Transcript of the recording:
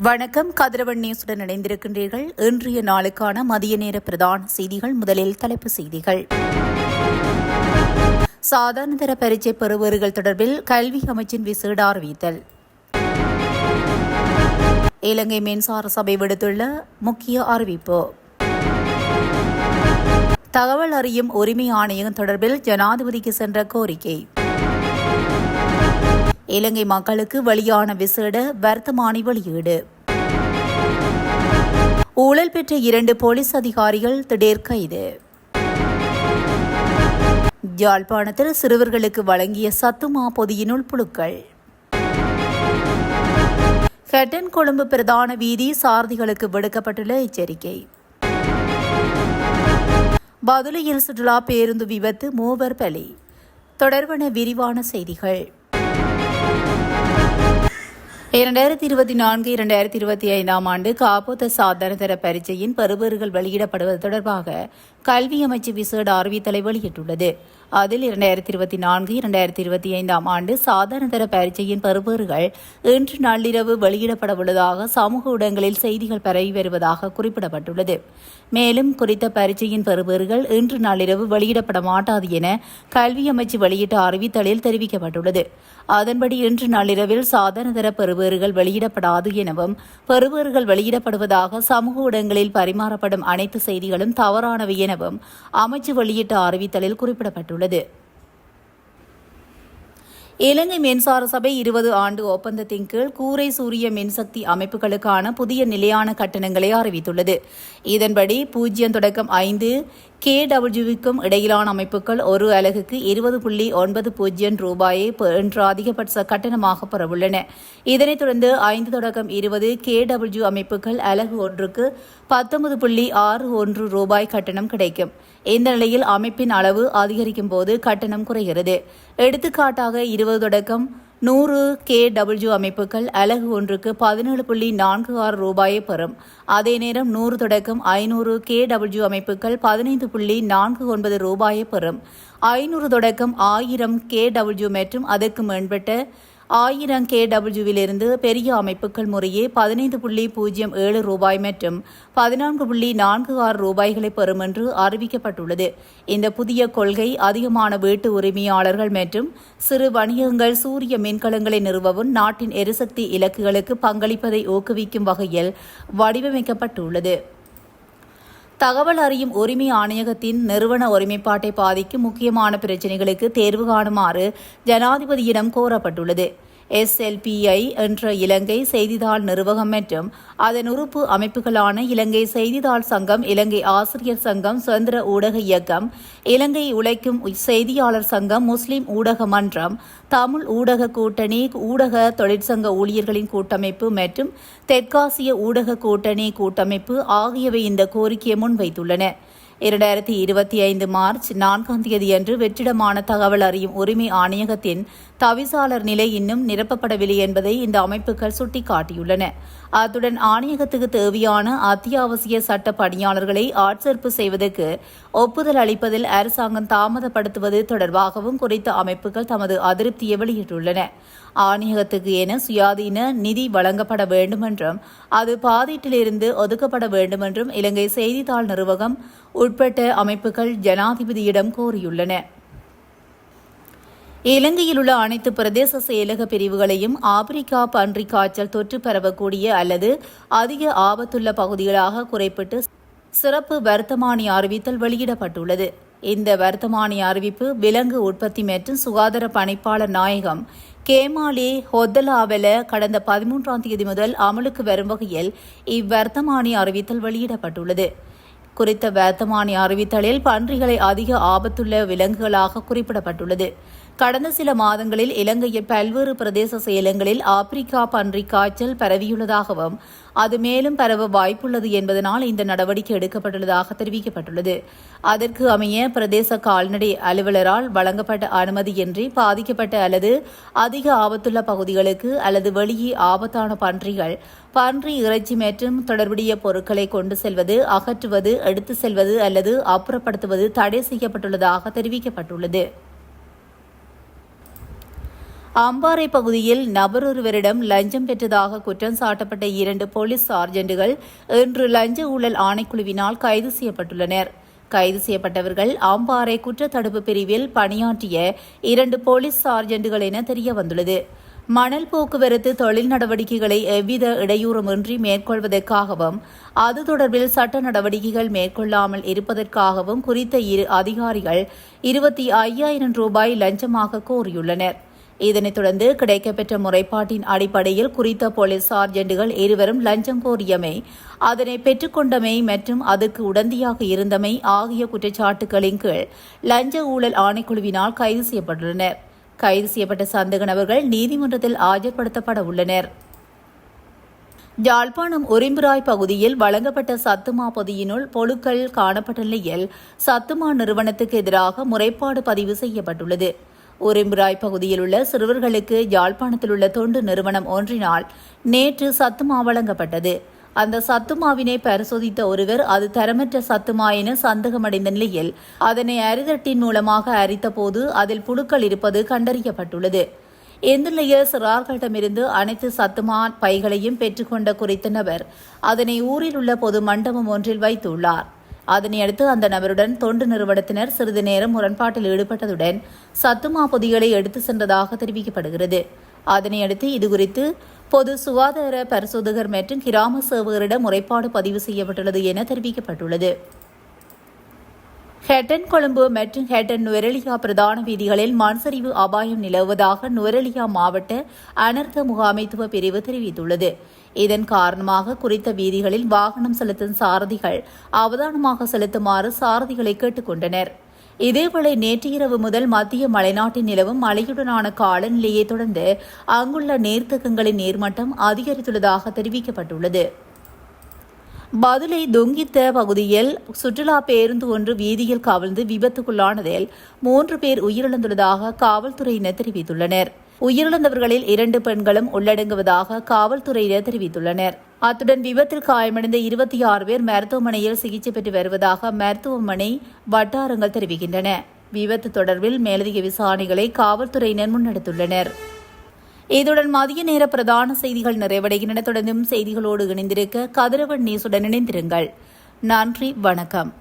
வணக்கம். கதிரவன் நியூஸுடன் இணைந்திருக்கின்றீர்கள். இன்றைய நாளுக்கான மதிய நேர பிரதான செய்திகள். முதலில் தலைப்புச் செய்திகள். சாதாரண தர பரீட்சை பெறுபவர்கள் தொடர்பில் கல்வி அமைச்சின் விசேட அறிவித்தல். இலங்கை மின்சார சபை விடுத்துள்ள முக்கிய அறிவிப்பு. தகவல் அறியும் உரிமை ஆணையம் தொடர்பில் ஜனாதிபதிக்கு சென்ற கோரிக்கை. இலங்கை மக்களுக்கு வெளியான விசேட வர்த்தமானி வெளியீடு. ஊழல் பெற்ற 2 போலீஸ் அதிகாரிகள் திடீர் கைது. யாழ்ப்பாணத்தில் சிறுவர்களுக்கு வழங்கிய சத்துமா பொதியினுள் புழுக்கள். ஹெட்டன் கொழும்பு பிரதான வீதி சாரதிகளுக்கு விடுக்கப்பட்டுள்ள எச்சரிக்கை. பதுளையில் சுற்றுலா பேருந்து விபத்து, 3 பலி. தொடர்பான விரிவான செய்திகள். 2024-2025 ஆண்டு காப்போத்த சாதாரண தர பரீட்சையின் பெறுபவர்கள் வெளியிடப்படுவது தொடர்பாக கல்வி அமைச்சு விசேட அறிவித்தலை வெளியிட்டுள்ளது. அதில் 2024-2025 ஆண்டு சாதாரண தர பரீட்சையின் பெறுபவர்கள் இன்று நள்ளிரவு வெளியிடப்பட உள்ளதாக சமூக ஊடகங்களில் செய்திகள் பரவி வருவதாக குறிப்பிடப்பட்டுள்ளது. மேலும் குறித்த பரீட்சையின் பெறுபவர்கள் இன்று நள்ளிரவு வெளியிடப்பட மாட்டாது என கல்வி அமைச்சு வெளியிட்ட அறிவித்தலில் தெரிவிக்கப்பட்டுள்ளது. அதன்படி இன்று நள்ளிரவில் சாதாரண தர பெறுபவர்கள் வெளியிடப்படாது எனவும் பெறுபவர்கள் வெளியிடப்படுவதாக சமூக ஊடகங்களில் பரிமாறப்படும் அனைத்து செய்திகளும் தவறானவை எனவும் அமைச்சு வெளியிட்ட அறிவித்தலில் குறிப்பிடப்பட்டுள்ளது. இலங்கை மின்சார சபை 20 ஆண்டு ஒப்பந்தத்தின் கீழ் கூரை சூரிய மின்சக்தி அமைப்புகளுக்கான புதிய நிலையான கட்டணங்களை அறிவித்துள்ளது. இதன்படி 0 தொடக்கம் 5 kW-க்கும் இடையிலான அமைப்புகள் ஒரு அலகுக்கு 20.90 ரூபாயை என்ற அதிகபட்ச கட்டணமாக பெறவுள்ளன. இதனைத் தொடர்ந்து 5 தொடக்கம் 20 kW அமைப்புகள் அலகு ஒன்றுக்கு 19.61 ரூபாய் கட்டணம் கிடைக்கும். இந்த நிலையில் அமைப்பின் அளவு அதிகரிக்கும் போது கட்டணம் குறைகிறது. எடுத்துக்காட்டாக 20 தொடக்கம் 100 kW அமைப்புகள் அலகு ஒன்றுக்கு 17.46 ரூபாயை பெறும். அதே நேரம் 100 தொடக்கம் 500 kW அமைப்புகள் 15.49 ரூபாயை பெறும். 500 தொடக்கம் 1000 kW மற்றும் அதற்கு மேற்பட்ட 1000 kW-விலிருந்து பெரிய அமைப்புகள் முறையே 15.07 ரூபாய் மற்றும் 14.46 ரூபாய்களை பெறும் என்று அறிவிக்கப்பட்டுள்ளது. இந்த புதிய கொள்கை அதிகமான வீட்டு உரிமையாளர்கள் மற்றும் சிறு வணிகங்கள் சூரிய மின்கலங்களை நிறுவவும் நாட்டின் எரிசக்தி இலக்குகளுக்கு பங்களிப்பதை ஊக்குவிக்கும் வகையில் வடிவமைக்கப்பட்டுள்ளது. தகவல் அறியும் உரிமை ஆணையகத்தின் நிறுவன ஒருமைப்பாட்டை பாதிக்கும் முக்கியமான பிரச்சினைகளுக்கு தேர்வு காணுமாறு ஜனாதிபதியிடம் கோரப்பட்டுள்ளது. SLPI என்ற இலங்கை செய்தித்தாள் நிறுவகம் மற்றும் அதன் உறுப்பு அமைப்புகளான இலங்கை செய்தித்தாள் சங்கம், இலங்கை ஆசிரியர் சங்கம், சுதந்திர ஊடக இயக்கம், இலங்கை உழைக்கும் செய்தியாளர் சங்கம், முஸ்லிம் ஊடக மன்றம், தமிழ் ஊடக கூட்டணி, ஊடக தொழிற்சங்க ஊழியர்களின் கூட்டமைப்பு மற்றும் தெற்காசிய ஊடக கூட்டணி கூட்டமைப்பு ஆகியவை இந்த கோரிக்கையை முன்வைத்துள்ளன. 2025 மார்ச் 4ஆம் தேதியன்று வெற்றிடமான தகவல் அறியும் உரிமை ஆணையகத்தின் தவிசாளர் நிலை இன்னும் நிரப்பப்படவில்லை என்பதை இந்த அமைப்புகள் சுட்டிக்காட்டியுள்ளன. அத்துடன் ஆணையகத்துக்கு தேவையான அத்தியாவசிய சட்ட பணியாளர்களை ஆட்சேர்ப்பு செய்வதற்கு ஒப்புதல் அளிப்பதில் அரசாங்கம் தாமதப்படுத்துவது தொடர்பாகவும் குறித்த அமைப்புகள் தமது அதிருப்தியை வெளியிட்டுள்ளன. ஆணையகத்துக்கு என சுயாதீன நிதி வழங்கப்பட வேண்டுமென்றும் அது பாதீட்டிலிருந்து ஒதுக்கப்பட வேண்டுமென்றும் இலங்கை செய்தித்தாள் நிறுவகம் உட்பட்ட அமைப்புகள் ஜனாதிபதியிடம் கோரியுள்ளன. இலங்கையில் உள்ள அனைத்து பிரதேச செயலக பிரிவுகளையும் ஆப்பிரிக்கா பன்றி காய்ச்சல் தொற்று பரவக்கூடிய அல்லது அதிக ஆபத்துள்ள பகுதிகளாக குறைப்பிட்டு சிறப்பு வர்த்தமானி அறிவித்தல் வெளியிடப்பட்டுள்ளது. இந்த வர்த்தமானி அறிவிப்பு விலங்கு உற்பத்தி மற்றும் சுகாதார பணிப்பாளர் நாயகம் கேமாலே ஹொத்தலாவெல கடந்த 13ஆம் தேதி முதல் அமலுக்கு வரும் வகையில் இவ்வர்த்தமானி அறிவித்தல் வெளியிடப்பட்டுள்ளது. குறித்த வர்த்தமானி அறிவித்தலில் பன்றிகளை அதிக ஆபத்துள்ள விலங்குகளாக குறிப்பிடப்பட்டுள்ளது. கடந்த சில மாதங்களில் இலங்கையில் பல்வேறு பிரதேச செயலகங்களில் ஆப்பிரிக்கா பன்றி காய்ச்சல் பரவியுள்ளதாகவும் அது மேலும் பரவ வாய்ப்புள்ளது என்பதனால் இந்த நடவடிக்கை எடுக்கப்பட்டுள்ளதாக தெரிவிக்கப்பட்டுள்ளது. அதற்கு அமைய பிரதேச கால்நடை அலுவலரால் வழங்கப்பட்ட அனுமதியின்றி பாதிக்கப்பட்ட அல்லது அதிக ஆபத்துள்ள பகுதிகளுக்கு அல்லது வெளியே ஆபத்தான பன்றி இறைச்சி மற்றும் தொடர்புடைய பொருட்களை கொண்டு செல்வது, அகற்றுவது, எடுத்து செல்வது அல்லது அப்புறப்படுத்துவது தடை செய்யப்பட்டுள்ளதாக தெரிவிக்கப்பட்டுள்ளது. அம்பாறை பகுதியில் நபரொருவரிடம் லஞ்சம் பெற்றதாக குற்றம் சாட்டப்பட்ட 2 போலீஸ் சார்ஜென்ட்டுகள் இன்று லஞ்ச ஊழல் ஆணைக்குழுவினால் கைது செய்யப்பட்டுள்ளனர். கைது செய்யப்பட்டவர்கள் அம்பாறை குற்றத்தடுப்பு பிரிவில் பணியாற்றிய 2 போலீஸ் சார்ஜென்ட்டுகள் என தெரியவந்துள்ளது. மணல் போக்குவரத்து தொழில் நடவடிக்கைகளை எவ்வித இடையூறுமின்றி மேற்கொள்வதற்காகவும் அது தொடர்பில் சட்ட நடவடிக்கைகள் மேற்கொள்ளாமல் இருப்பதற்காகவும் குறித்த 2 அதிகாரிகள் 25,000 ரூபாய் லஞ்சமாக கோரியுள்ளனர். இதனைத் தொடர்ந்து கிடைக்கப்பெற்ற முறைப்பாட்டின் அடிப்படையில் குறித்த போலீஸ் சார்ஜென்ட்டுகள் இருவரும் லஞ்சம் கோரியமை, அதனை பெற்றுக்கொண்டமை மற்றும் அதற்கு உடந்தையாக இருந்தமை ஆகிய குற்றச்சாட்டுகளின் கீழ் லஞ்ச ஊழல் ஆணைக்குழுவினால் கைது செய்யப்பட்டுள்ளனர். கைது செய்யப்பட்ட சந்தேக நபர்கள் நீதிமன்றத்தில் ஆஜர்படுத்தப்பட உள்ளனர். யாழ்ப்பாணம் உரிம்புராய் பகுதியில் வழங்கப்பட்ட சத்துமா பொதியினுள் பொருட்கள் காணப்பட்ட நிலையில் சத்துமா நிறுவனத்துக்கு எதிராக முறைப்பாடு பதிவு செய்யப்பட்டுள்ளது. உரிம்புராய் பகுதியில் உள்ள சிறுவர்களுக்கு யாழ்ப்பாணத்தில் உள்ள தொண்டு நிறுவனம் ஒன்றினால் நேற்று சத்துமா வழங்கப்பட்டது. அந்த சத்துமாவினை பரிசோதித்த ஒருவர் அது தரமற்ற சத்துமா என சந்தேகமடைந்த நிலையில் அதனை அரிதட்டின் மூலமாக அரித்தபோது அதில் புழுக்கள் இருப்பது கண்டறியப்பட்டுள்ளது. இந்த நிலையில் சிறார்களிடமிருந்து அனைத்து சத்துமா பைகளையும் பெற்றுக்கொண்ட குறித்த நபர் அதனை ஊரில் உள்ள பொது மண்டபம் ஒன்றில் வைத்துள்ளார். அதனையடுத்து அந்த நபருடன் தொண்டு நிறுவனத்தினர் சிறிது நேரம் முரண்பாட்டில் ஈடுபட்டதுடன் சத்துமா பொதிகளை எடுத்து சென்றதாக தெரிவிக்கப்படுகிறது. அதனையடுத்து இதுகுறித்து பொது சுகாதார பரிசோதகர் மற்றும் கிராம சேவகரிடம் முறைப்பாடு பதிவு செய்யப்பட்டுள்ளது என தெரிவிக்கப்பட்டுள்ளது. ஹெட்டன் கொழும்பு மற்றும் ஹெட்டன் நுவரெலியா பிரதான வீதிகளில் மண்சரிவு அபாயம் நிலவுவதாக நுவரெலியா மாவட்ட அனர்த்த முகாமைத்துவ பிரிவு தெரிவித்துள்ளது. இதன் காரணமாக குறித்த வீதிகளில் வாகனம் செலுத்தும் சாரதிகள் அவதானமாக செலுத்துமாறு சாரதிகளை கேட்டுக் கொண்டனர். இதேவேளை நேற்று இரவு முதல் மத்திய மலைநாட்டில் நிலவும் மழையுடனான காலநிலையை தொடர்ந்து அங்குள்ள நீர்த்தேக்கங்களின் நீர்மட்டம் அதிகரித்துள்ளதாக தெரிவிக்கப்பட்டுள்ளது. பதுளை தொங்கித்த பகுதியில் சுற்றுலா பேருந்து ஒன்று வீதியில் கவிழ்ந்து விபத்துக்குள்ளானதில் 3 பேர் உயிரிழந்துள்ளதாக காவல்துறையினர் தெரிவித்துள்ளனர். உயிரிழந்தவர்களில் 2 பெண்களும் உள்ளடங்குவதாக காவல்துறையினர் தெரிவித்துள்ளனர். அத்துடன் விபத்தில் காயமடைந்த 26 பேர் மருத்துவமனையில் சிகிச்சை பெற்று வருவதாக மருத்துவமனை வட்டாரங்கள் தெரிவிக்கின்றன. விபத்து தொடர்பில் மேலதிக விசாரணைகளை காவல்துறையினர் முன்னெடுத்துள்ளனர். இதுடன் மதிய நேர பிரதான செய்திகள் நிறைவடைகின்றன. தொடர்ந்தும் செய்திகளோடு இணைந்திருக்க கதிரவன் நியூஸுடன் இணைந்திருங்கள். நன்றி, வணக்கம்.